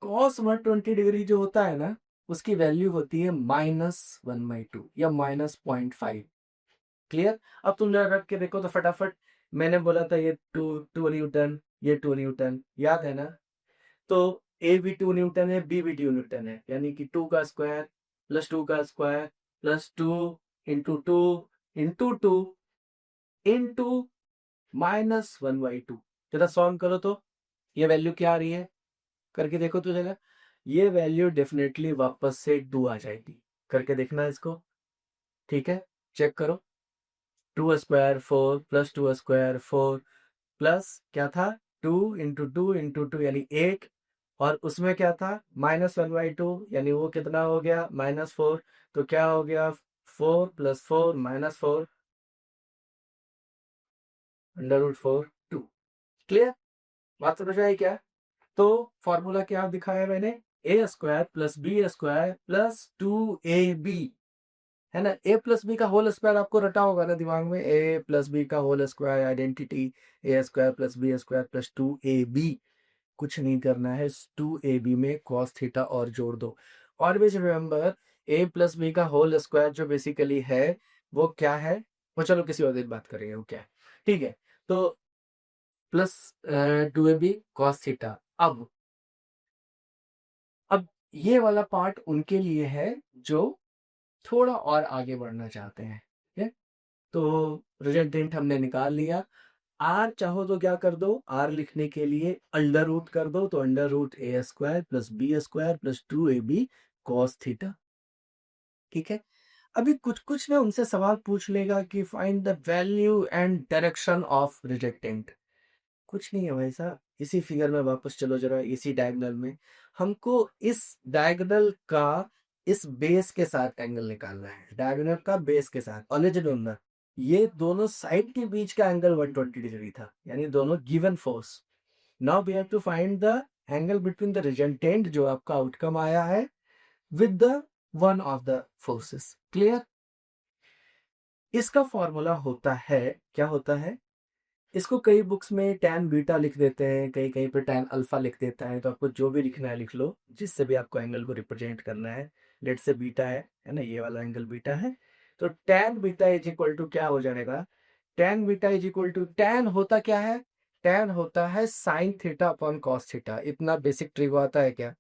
cos 120 degree जो होता है ना, उसकी वैल्यू होती है -1/2 या -0.5। क्लियर? अब तुम जरा रख के देखो तो फटाफट। मैंने बोला था ये टू न्यूटन, ये 2 न्यूटन, याद है ना? तो ए भी 2 न्यूटन है, बी भी 2 न्यूटन है, यानी कि 2 का स्क्वायर प्लस 2 का square plus 2 into 2 into 2 into -1/2। जरा सॉल्व करो तो ये वैल्यू क्या आ रही है, करके देखो तो जरा। ये वैल्यू डेफिनेटली वापस से 2 आ जाएगी। करके देखना इसको, ठीक है? चेक करो। 2 स्क्वायर 4 प्लस 2 स्क्वायर 4 प्लस क्या था, 2 इंटू 2 इंटू 2 यानी 8, और उसमें क्या था -1/2 यानी वो कितना हो गया -4। तो क्या हो गया 4 प्लस 4 -4 √4 2। क्लियर? बात समझ में आई क्या? तो फॉर्मूला क्या दिखाया मैंने, A square plus B square plus 2ab, है ना? ए प्लस बी का होल स्क्वायर आपको रटा होगा ना दिमाग में, ए प्लस बी का whole square identity, A square plus B square plus 2ab। कुछ नहीं करना है, 2ab में cos थीटा और जोड़ दो। Always remember a plus B का होल स्क्वायर जो बेसिकली है वो क्या है, वो चलो किसी और दिन बात करेंगे वो क्या है, ठीक है? तो प्लस 2ab cos थीटा। अब ये वाला पार्ट उनके लिए है जो थोड़ा और आगे बढ़ना चाहते हैं, ठीक है? तो रिजल्टेंट हमने निकाल लिया। आर चाहो तो क्या कर दो, आर लिखने के लिए अंडर रूट कर दो, तो under root A square plus B square plus 2ab cos theta, ठीक है? अभी कुछ कुछ ना उनसे सवाल पूछ लेगा कि find the value and direction of resultant. कुछ नहीं है भाई साहब, इसी फिगर में वापस चलो जरा, इसी डायगोनल में हमको इस डायगोनल का इस बेस के साथ एंगल निकालना है, डायगोनल का बेस के साथ। और ये दोनों साइड के बीच का एंगल 120 डिग्री था, यानी दोनों given force. Now we have to find the angle between the resultant जो आपका आउटकम आया है with the one of the forces. Clear? इसका फॉर्मूला होता है, क्या होता है, इसको कई बुक्स में टैन बीटा लिख देते हैं, कहीं कहीं पे टैन अल्फा लिख देता है, तो आपको जो भी लिखना है लिख लो, जिससे भी आपको एंगल को रिप्रेजेंट करना है। लेट से बीटा है ना, ये वाला एंगल बीटा है, तो tan beta is equal to क्या हो जाएगा, tan beta is equal to, tan होता क्या है, टैन होता है sine theta upon cos theta. इतना बेसिक ट्रिक आता है क्या?